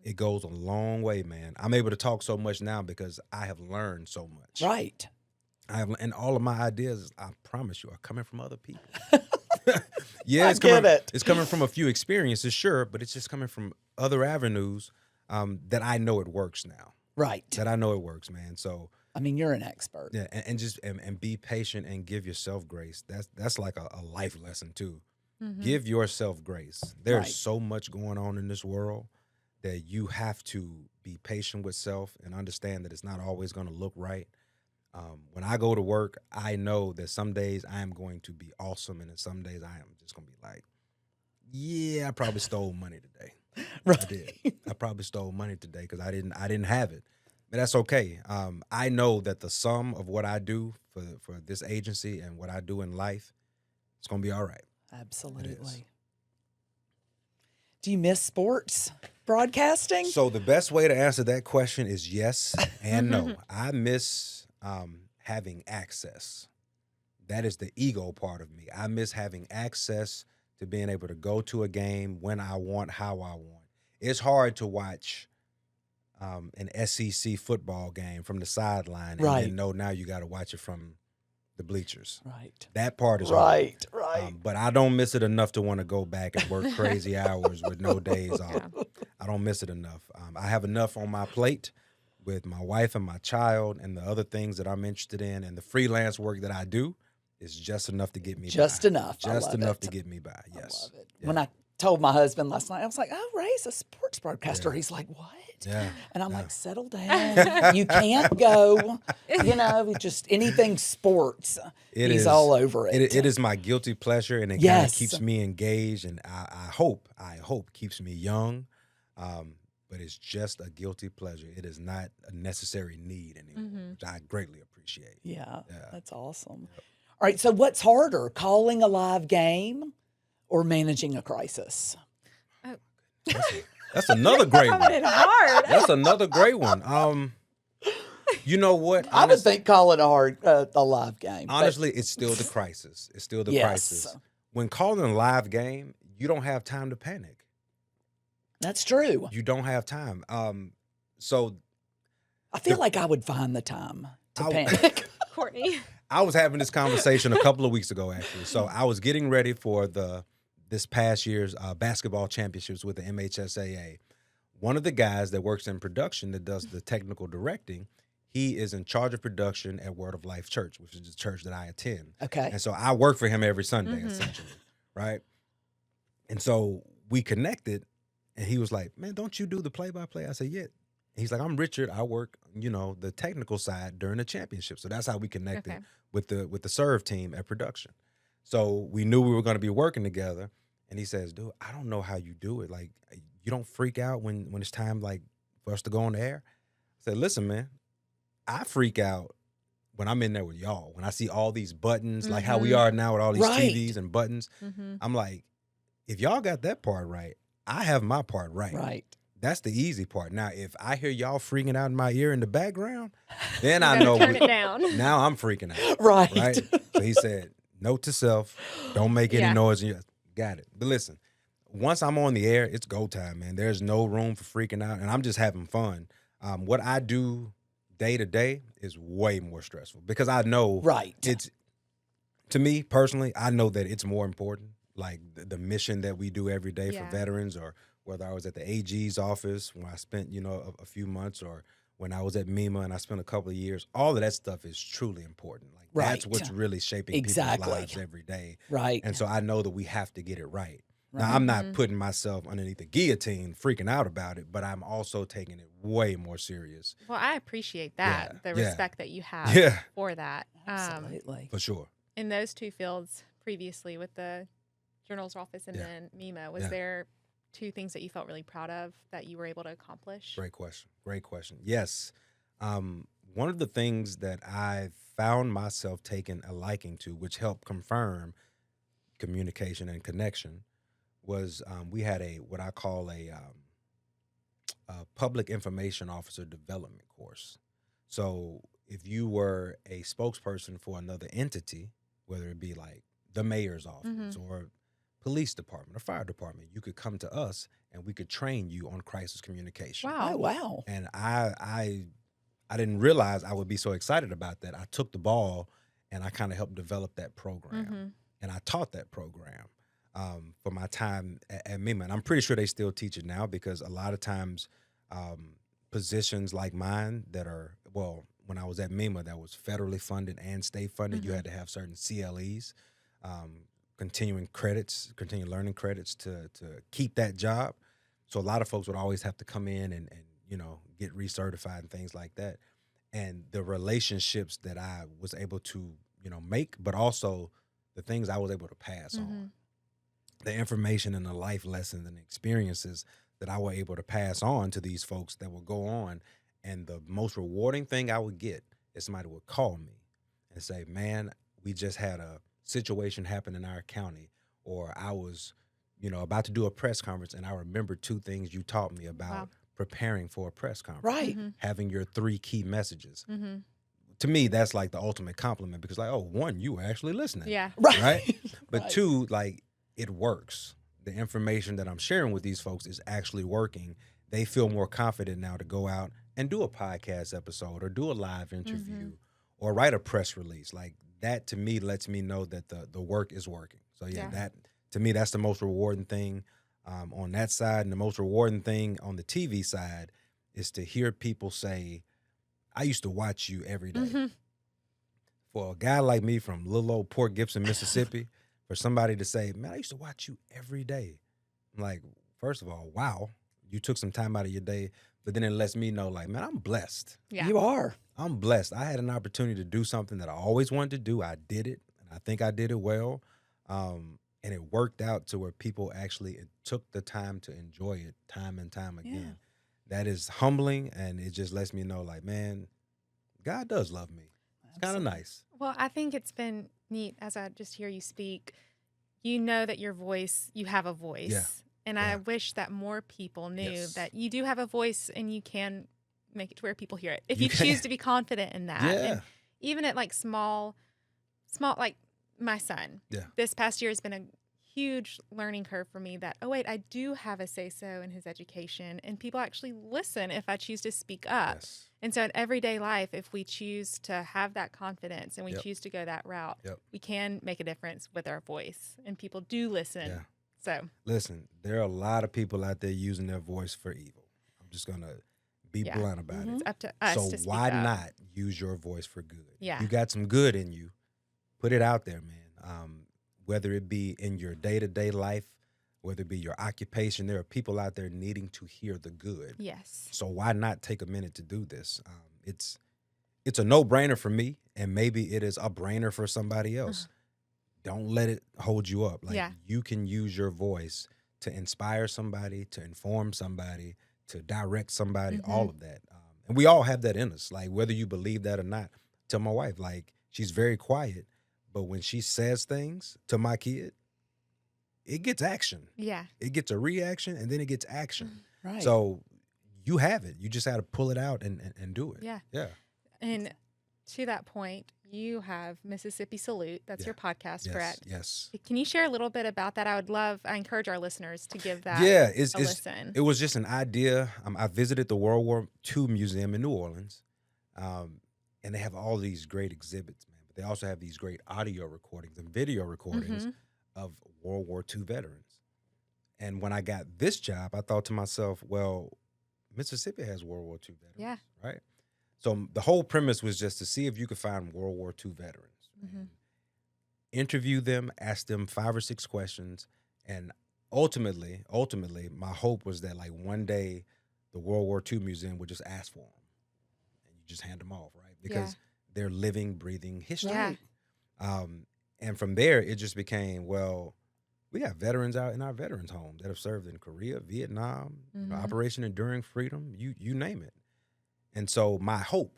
It goes a long way, man. I'm able to talk so much now because I have learned so much. Right. And all of my ideas, I promise you, are coming from other people. Yeah, I get it. It's coming from a few experiences, sure, but it's just coming from other avenues that I know it works now. Right. That I know it works, man. So I mean, you're an expert. yeah, and just be patient and give yourself grace. That's like a life lesson too. Mm-hmm. Give yourself grace. There's Right. so much going on in this world that you have to be patient with self and understand that it's not always going to look right. When I go to work, I know that some days I am going to be awesome, and then some days I am just going to be like, yeah, I probably stole money today. Right. I did. I probably stole money today because I didn't have it. But that's okay. I know that the sum of what I do for this agency and what I do in life, it's going to be all right. Absolutely. Do you miss sports broadcasting? So the best way to answer that question is yes and no. I miss having access. That is the ego part of me. I miss having access to being able to go to a game when I want, how I want. It's hard to watch an SEC football game from the sideline and Right. then know now you got to watch it from the bleachers. Right. That part is hard. Right. But I don't miss it enough to want to go back and work crazy hours with no days off. I don't miss it enough. I have enough on my plate with my wife and my child and the other things that I'm interested in, and the freelance work that I do is just enough to get me Just by. enough. I Just love enough it. to get me by. Yes. I love it. Yeah. When I told my husband last night, I was like, oh, Ray's a sports broadcaster. Yeah. He's like, what? Yeah. And I'm Yeah. like, settle down. You can't go. Just anything sports. It He's is- all over it. It is my guilty pleasure, and it kind Yes. of keeps me engaged, and I hope keeps me young. But it's just a guilty pleasure. It is not a necessary need anymore, which I greatly appreciate. Yeah, Yeah. that's awesome. All right, so what's harder, calling a live game or managing a crisis? That's another great one. Coming in hard. That's another great one. You know what? I would think calling a live game. but- Honestly, it's still the crisis. It's still the Yes. crisis. When calling a live game, you don't have time to panic. That's true. You don't have time. So I feel like I would find the time to I- panic. Courtney. I was having this conversation a couple of weeks ago, actually. So I was getting ready for this past year's basketball championships with the MHSAA. one of the guys that works in production that does the technical directing, he is in charge of production at Word of Life Church, which is the church that I attend. Okay. And so I work for him every Sunday, essentially, right? And so we connected, and he was like, man, don't you do the play-by-play? I said, yeah. He's like, I'm Richard. I work, the technical side during the championship. So that's how we connected with the serve team at production. So we knew we were going to be working together. And he says, dude, I don't know how you do it. Like, you don't freak out when it's time, like, for us to go on the air? I said, listen, man, I freak out when I'm in there with y'all. When I see all these buttons, like how we are now with all these TVs and buttons, I'm like, if y'all got that part right, I have my part right. Right. That's the easy part. Now, if I hear y'all freaking out in my ear in the background, then I know. Turn it down. Now I'm freaking out. Right. So he said, note to self, don't make any noise. Got it. But listen, once I'm on the air, it's go time, man. There's no room for freaking out, and I'm just having fun. What I do day to day is way more stressful because I know it's, to me personally, I know that it's more important, like the mission that we do every day for veterans, or whether I was at the AG's office when I spent, a few months, or when I was at MEMA and I spent a couple of years, all of that stuff is truly important. Like that's what's really shaping people's lives every day. Right. And so I know that we have to get it right. Now, I'm not putting myself underneath the guillotine, freaking out about it, but I'm also taking it way more serious. Well, I appreciate that, the respect that you have for that. Absolutely. For sure. In those two fields previously with the journal's office and then MEMA, was there two things that you felt really proud of that you were able to accomplish? Great question. Yes. One of the things that I found myself taking a liking to, which helped confirm communication and connection, was we had what I call a public information officer development course. So if you were a spokesperson for another entity, whether it be like the mayor's office or police department or fire department, you could come to us and we could train you on crisis communication. Wow. Oh, wow. And I didn't realize I would be so excited about that. I took the ball and I kind of helped develop that program. And I taught that program for my time at MEMA. And I'm pretty sure they still teach it now, because a lot of times positions like mine that are, well, when I was at MEMA, that was federally funded and state funded, you had to have certain CLEs, continuing learning credits to keep that job. So a lot of folks would always have to come in and get recertified and things like that. And the relationships that I was able to, make, but also the things I was able to pass on, the information and the life lessons and experiences that I were able to pass on to these folks that will go on. And the most rewarding thing I would get is somebody would call me and say, man, we just had a situation happen in our county, or I was, about to do a press conference, and I remember two things you taught me about preparing for a press conference. Right. Having your 3 key messages. To me, that's like the ultimate compliment, because like, oh, one, you were actually listening. Yeah. Right. But two, like, it works. The information that I'm sharing with these folks is actually working. They feel more confident now to go out and do a podcast episode or do a live interview or write a press release. Like, that to me lets me know that the work is working. So that to me, that's the most rewarding thing on that side. And the most rewarding thing on the TV side is to hear people say, I used to watch you every day. For a guy like me from little old Port Gibson, Mississippi, for somebody to say, man, I used to watch you every day. I'm like, first of all, wow, you took some time out of your day. But then it lets me know, like, man, I'm blessed. Yeah. You are. I'm blessed. I had an opportunity to do something that I always wanted to do. I did it, and I think I did it well. And it worked out to where people actually took the time to enjoy it time and time again. That is humbling, and it just lets me know, like, man, God does love me. It's kind of nice. Well, I think it's been neat as I just hear you speak. You know that you have a voice. Yeah. And I wish that more people knew that you do have a voice and you can make it to where people hear it. If you choose to be confident in that. Yeah. And even at like small, like my son. Yeah. This past year has been a huge learning curve for me that, oh, wait, I do have a say-so in his education. And people actually listen if I choose to speak up. Yes. And so in everyday life, if we choose to have that confidence and we choose to go that route, we can make a difference with our voice. And people do listen. Yeah. So listen, there are a lot of people out there using their voice for evil. just going to be Yeah. blunt about It's it. up to us So to speak why up. not use your voice for good? Yeah. You got some good in you. Put it out there, man. Whether it be in your day-to-day life, whether it be your occupation, there are people out there needing to hear the good. Yes. So why not take a minute to do this? It's a no-brainer for me, and maybe it is a brainer for somebody else. Don't let it hold you up. Like, you can use your voice to inspire somebody, to inform somebody, to direct somebody, all of that. And we all have that in us, like, whether you believe that or not. Tell my wife, like, she's very quiet, but when she says things to my kid, it gets action. Yeah. It gets a reaction, and then it gets action. Right. So you have it. You just had to pull it out and do it. Yeah. Yeah. And to that point, you have Mississippi Salute. That's your podcast, Yes. Brett. Yes. Can you share a little bit about that? I encourage our listeners to give that Yeah, a listen. it was just an idea. I visited the World War II Museum in New Orleans, and they have all these great exhibits, man. But they also have these great audio recordings and video recordings of World War II veterans. And when I got this job, I thought to myself, well, Mississippi has World War II veterans, Yeah. right? So the whole premise was just to see if you could find World War II veterans, and interview them, ask them 5 or 6 questions, and ultimately, my hope was that, like, one day the World War II Museum would just ask for them, and you just hand them off, right? Because they're living, breathing history. Yeah. And from there, it just became, well, we got veterans out in our veterans homes that have served in Korea, Vietnam, you know, Operation Enduring Freedom, you name it. And so my hope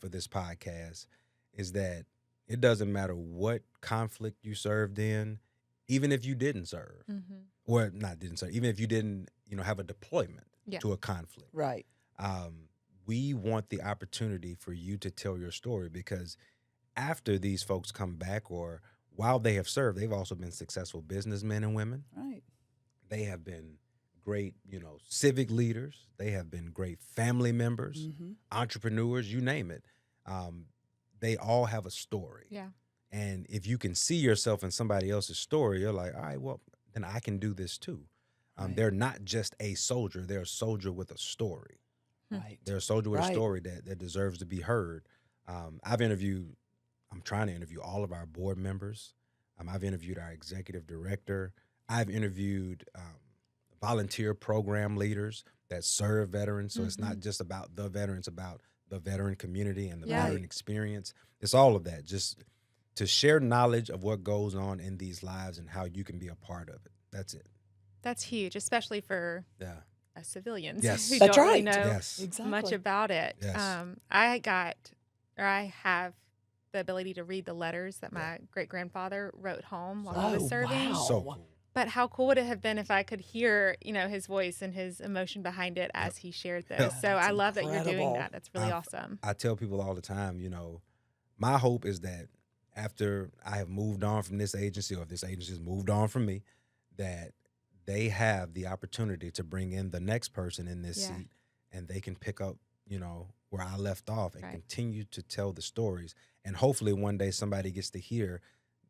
for this podcast is that it doesn't matter what conflict you served in, even if you didn't serve, or not didn't serve, even if you didn't, you know, have a deployment to a conflict. Right. We want the opportunity for you to tell your story, because after these folks come back, or while they have served, they've also been successful businessmen and women. Right. They have been great, you know, civic leaders. They have been great family members, entrepreneurs, you name it. They all have a story. Yeah. And if you can see yourself in somebody else's story, you're like, all right, well, then I can do this too. They're not just a soldier. They're a soldier with a story. Right. They're a soldier with a story that deserves to be heard. I'm trying to interview all of our board members. I've interviewed our executive director. I've interviewed volunteer program leaders that serve veterans. So it's not just about the veterans, about the veteran community and the veteran experience. It's all of that, just to share knowledge of what goes on in these lives and how you can be a part of it. That's it. That's huge, especially for us civilians Yes. who That's don't really right. know Yes. much about it. Yes. I have the ability to read the letters that my great-grandfather wrote home while he was serving. Wow. So cool. But how cool would it have been if I could hear, you know, his voice and his emotion behind it as he shared this? So That's I love that you're doing incredible. that. That's really awesome. I tell people all the time, you know, my hope is that after I have moved on from this agency, or if this agency has moved on from me, that they have the opportunity to bring in the next person in this seat, and they can pick up, you know, where I left off and continue to tell the stories. And hopefully one day somebody gets to hear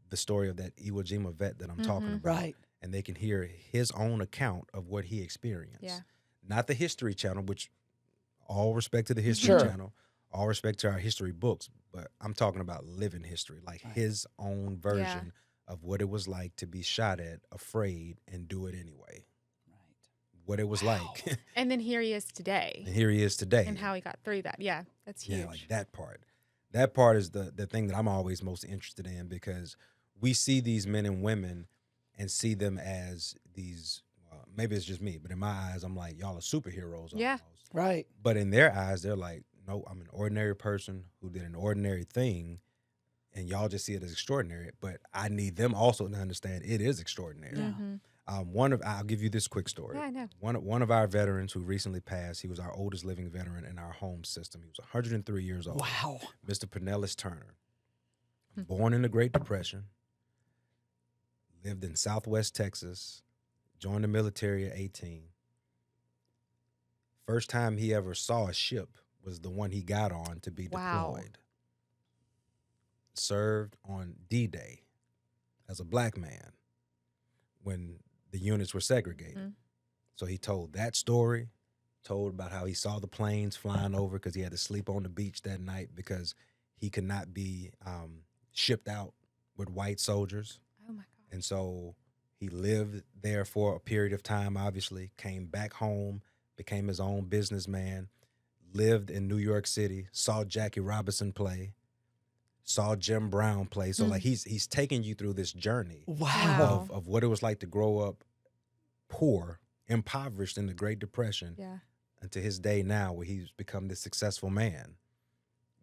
the story of that Iwo Jima vet that I'm talking about. Right. And they can hear his own account of what he experienced. Yeah. Not the History Channel, which all respect to the History Channel, all respect to our history books, but I'm talking about living history, like his own version of what it was like to be shot at, afraid, and do it anyway. Right. What it was like. And then here he is today. And here he is today. And how he got through that. Yeah, that's huge. Yeah, like that part. That part is the thing that I'm always most interested in, because we see these men and women and see them as these, maybe it's just me, but in my eyes, I'm like, y'all are superheroes almost. Right. But in their eyes, they're like, no, I'm an ordinary person who did an ordinary thing, and y'all just see it as extraordinary. But I need them also to understand it is extraordinary. I'll give you this quick story. Yeah, I know. One of our veterans who recently passed, he was our oldest living veteran in our home system. He was 103 years old. Wow. Mr. Pinellas Turner, born in the Great Depression, lived in Southwest Texas, joined the military at 18. First time he ever saw a ship was the one he got on to be deployed. Served on D-Day as a black man when the units were segregated. So he told that story told about how he saw the planes flying over because he had to sleep on the beach that night because he could not be shipped out with white soldiers. Oh my God. And so he lived there for a period of time, obviously, came back home, became his own businessman, lived in New York City, saw Jackie Robinson play, saw Jim Brown play. So like he's taking you through this journey Wow. of what it was like to grow up poor, impoverished in the Great Depression, Yeah. and to his day now where he's become this successful man.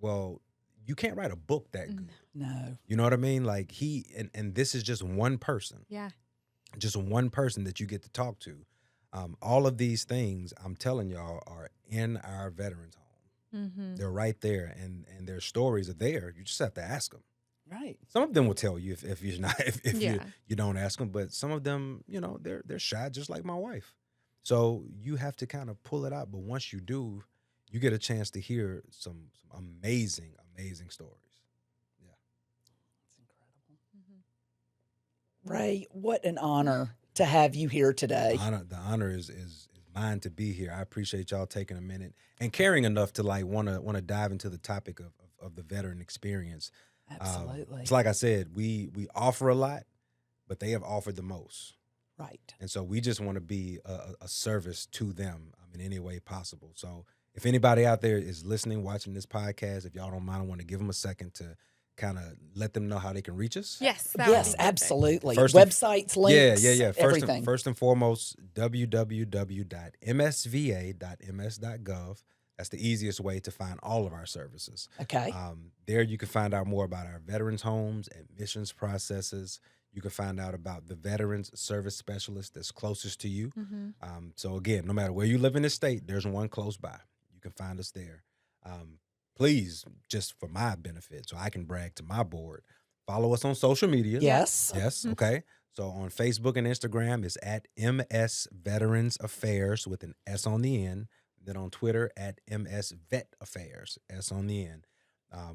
Well, you can't write a book that good. No. You know what I mean? Like and this is just one person. Yeah. Just one person that you get to talk to. All of these things, I'm telling y'all, are in our veterans home. Mm-hmm. They're right there, and their stories are there. You just have to ask them. Right. Some of them will tell you if you're not if Yeah. you don't ask them, but some of them, you know, they're shy, just like my wife. So you have to kind of pull it out. But once you do, you get a chance to hear some amazing stories. It's incredible. Ray, what an honor to have you here today. The honor is mine to be here. I appreciate y'all taking a minute and caring enough to like want to dive into the topic of the veteran experience. Absolutely. It's like I said, we offer a lot, but they have offered the most. Right. And so we just want to be a service to them in any way possible. So if anybody out there is listening, watching this podcast, if y'all don't mind, I want to give them a second to kind of let them know how they can reach us. Yes. That would be Yes, perfect. absolutely. First and- Websites, links, Yeah. everything. First and foremost, www.msva.ms.gov. That's the easiest way to find all of our services. Okay. There you can find out more about our veterans homes, admissions processes. You can find out about the veterans service specialist that's closest to you. Mm-hmm. So again, no matter where you live in the state, there's one close by. You can find us there. Please, just for my benefit, so I can brag to my board, follow us on social media. Yes. Yes. Okay. So on Facebook and Instagram, it's at MS Veterans Affairs with an S on the end. Then on Twitter at MS Vet Affairs, S on the end.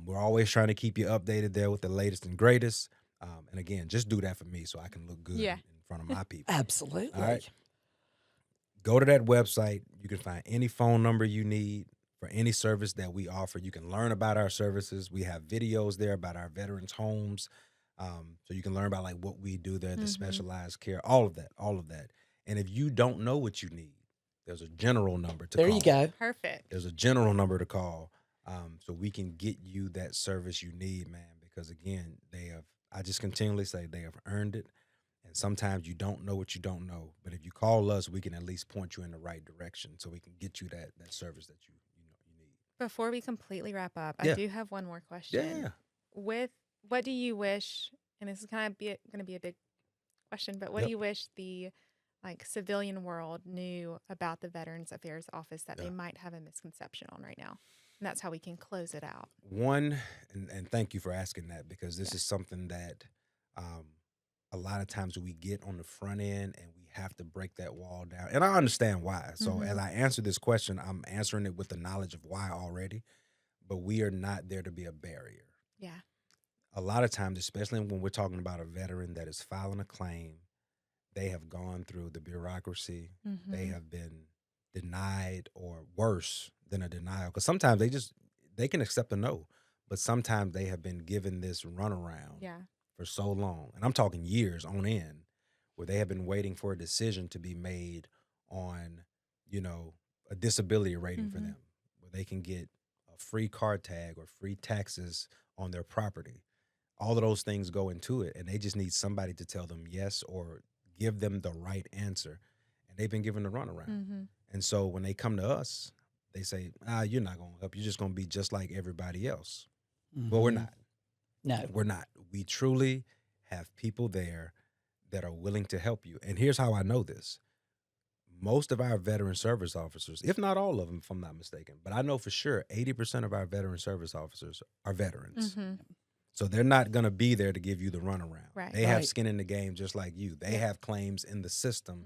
We're always trying to keep you updated there with the latest and greatest. And again, just do that for me so I can look good in front of my people. Absolutely. All right. Go to that website. You can find any phone number you need for any service that we offer. You can learn about our services. We have videos there about our veterans' homes. So you can learn about like what we do there, the specialized care, all of that. And if you don't know what you need, there's a general number to call. There you go. Perfect. There's a general number to call, so we can get you that service you need, man. Because again, I just continually say they have earned it. And sometimes you don't know what you don't know. But if you call us, we can at least point you in the right direction so we can get you that service that you need. Before we completely wrap up, Yeah. I do have one more question. Yeah. With what do you wish, and this is kind of going to be a big question, but what do you wish the civilian world knew about the Veterans Affairs Office that they might have a misconception on right now? And that's how we can close it out. One, and thank you for asking that, because this is something that a lot of times we get on the front end and we have to break that wall down. And I understand why. So as I answer this question, I'm answering it with the knowledge of why already, but we are not there to be a barrier. Yeah. A lot of times, especially when we're talking about a veteran that is filing a claim, they have gone through the bureaucracy. Mm-hmm. They have been denied, or worse than a denial. Because sometimes they can accept a no, but sometimes they have been given this runaround for so long. And I'm talking years on end, where they have been waiting for a decision to be made on, a disability rating for them, where they can get a free car tag or free taxes on their property. All of those things go into it, and they just need somebody to tell them yes or give them the right answer. And they've been given the runaround. Mm-hmm. And so when they come to us, they say, you're not going to help. You're just going to be just like everybody else. But we're not. No. We're not. We truly have people there that are willing to help you. And here's how I know this. Most of our veteran service officers, if not all of them, if I'm not mistaken, but I know for sure 80% of our veteran service officers are veterans. Mm-hmm. So they're not going to be there to give you the runaround. Right. They have Right. skin in the game just like you. They have claims in the system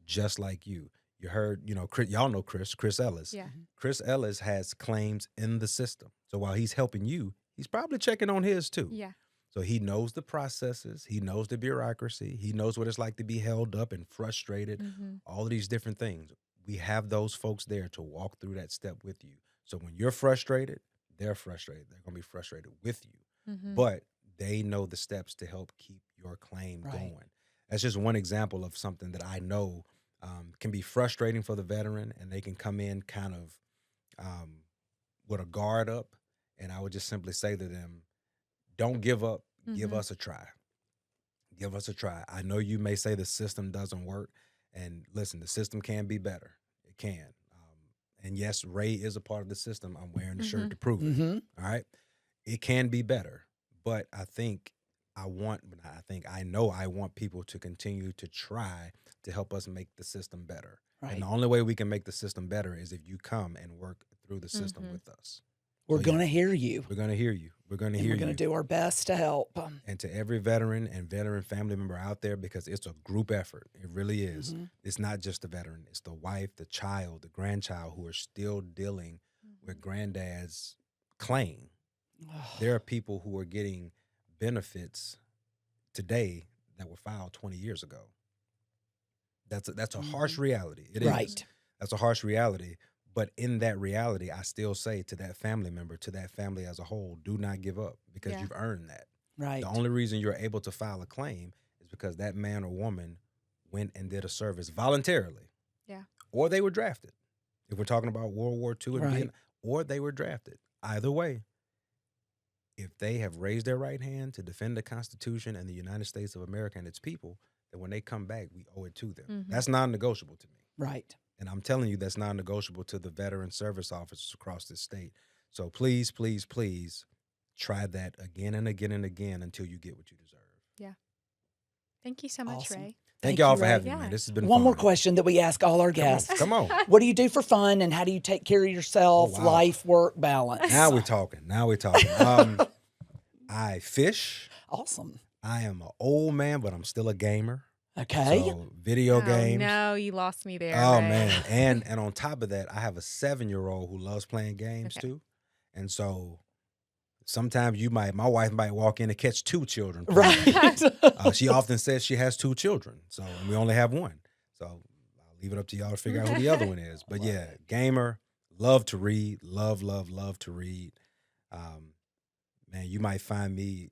just like you. You heard, y'all know Chris Ellis. Yeah. Chris Ellis has claims in the system. So while he's helping you, he's probably checking on his too. Yeah. So he knows the processes. He knows the bureaucracy. He knows what it's like to be held up and frustrated, Mm-hmm. all of these different things. we have those folks there to walk through that step with you. So when you're frustrated, they're frustrated. They're going to be frustrated with you. But they know the steps to help keep your claim going. That's just one example of something that I know can be frustrating for the veteran, and they can come in kind of with a guard up. And I would just simply say to them, don't give up. Give us a try. Give us a try. I know you may say the system doesn't work. And listen, the system can be better. It can. And yes, Ray is a part of the system. I'm wearing the shirt to prove it. All right. It can be better. But I know I want people to continue to try to help us make the system better. Right. And the only way we can make the system better is if you come and work through the system with us. We're going to hear you. We're going to hear you. We're going to hear you. We're going to do our best to help. And to every veteran and veteran family member out there, because it's a group effort. It really is. It's not just the veteran. It's the wife, the child, the grandchild who are still dealing with granddad's claim. There are people who are getting benefits today that were filed 20 years ago. That's a harsh reality. It is. That's a harsh reality. But in that reality, I still say to that family member, to that family as a whole, do not give up, because you've earned that. Right. The only reason you're able to file a claim is because that man or woman went and did a service voluntarily. Yeah. Or they were drafted. If we're talking about World War II and Vietnam, or they were drafted. Either way, if they have raised their right hand to defend the Constitution and the United States of America and its people, then when they come back, we owe it to them. That's non-negotiable to me. Right. And I'm telling you, that's non-negotiable to the veteran service officers across the state. So please, please, please try that again and again and again until you get what you deserve. Yeah. Thank you so much, Ray. Thank y'all for having me, man. This has been one fun. more question that we ask all our guests. Come on. What do you do for fun, and how do you take care of yourself, life, work, balance? Now we're talking. I fish. Awesome. I am an old man, but I'm still a gamer. Okay. So video games. No, you lost me there. Oh, Ray. man. And on top of that, I have a 7-year-old who loves playing games too. And so sometimes my wife might walk in and catch 2 children. Right. She often says she has 2 children. So we only have 1. So I'll leave it up to y'all to figure out who the other one is. But yeah, gamer, love to read, love to read. Man, you might find me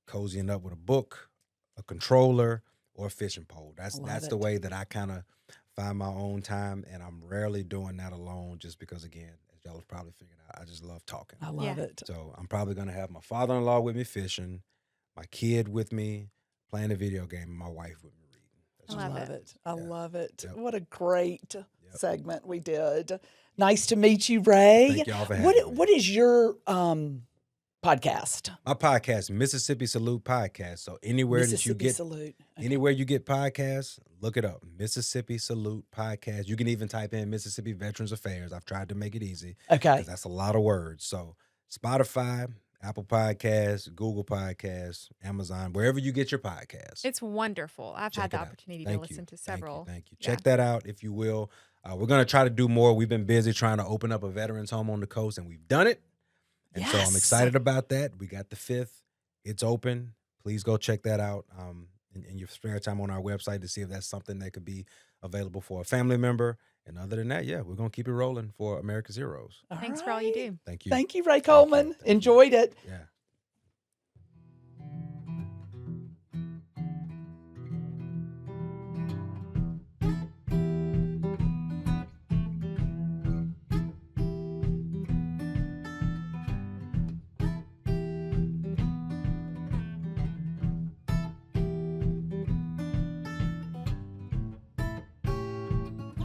cozying up with a book, a controller, or a fishing pole. That's the way that I kind of find my own time, and I'm rarely doing that alone just because, again, as y'all have probably figured out, I just love talking. I love it. So I'm probably going to have my father-in-law with me fishing, my kid with me playing a video game, and my wife with me reading. I love it. I love it. Yep. What a great segment we did. Nice to meet you, Ray. Thank y'all for having me. What is your podcast? My podcast, Mississippi Salute Podcast. So anywhere that you get anywhere you get podcasts, look it up. Mississippi Salute Podcast. You can even type in Mississippi Veterans Affairs. I've tried to make it easy. Okay. Because that's a lot of words. So Spotify, Apple Podcasts, Google Podcasts, Amazon, wherever you get your podcasts. It's wonderful. I've had the opportunity to listen to several. Thank you. Check that out if you will. We're going to try to do more. We've been busy trying to open up a veterans home on the coast, and we've done it. And so I'm excited about that. We got the 5th. It's open. Please go check that out in your spare time on our website to see if that's something that could be available for a family member. And other than that, we're going to keep it rolling for America's Heroes. Thanks for all you do. Thank you. Thank you, Ray Coleman. Enjoyed it. Yeah.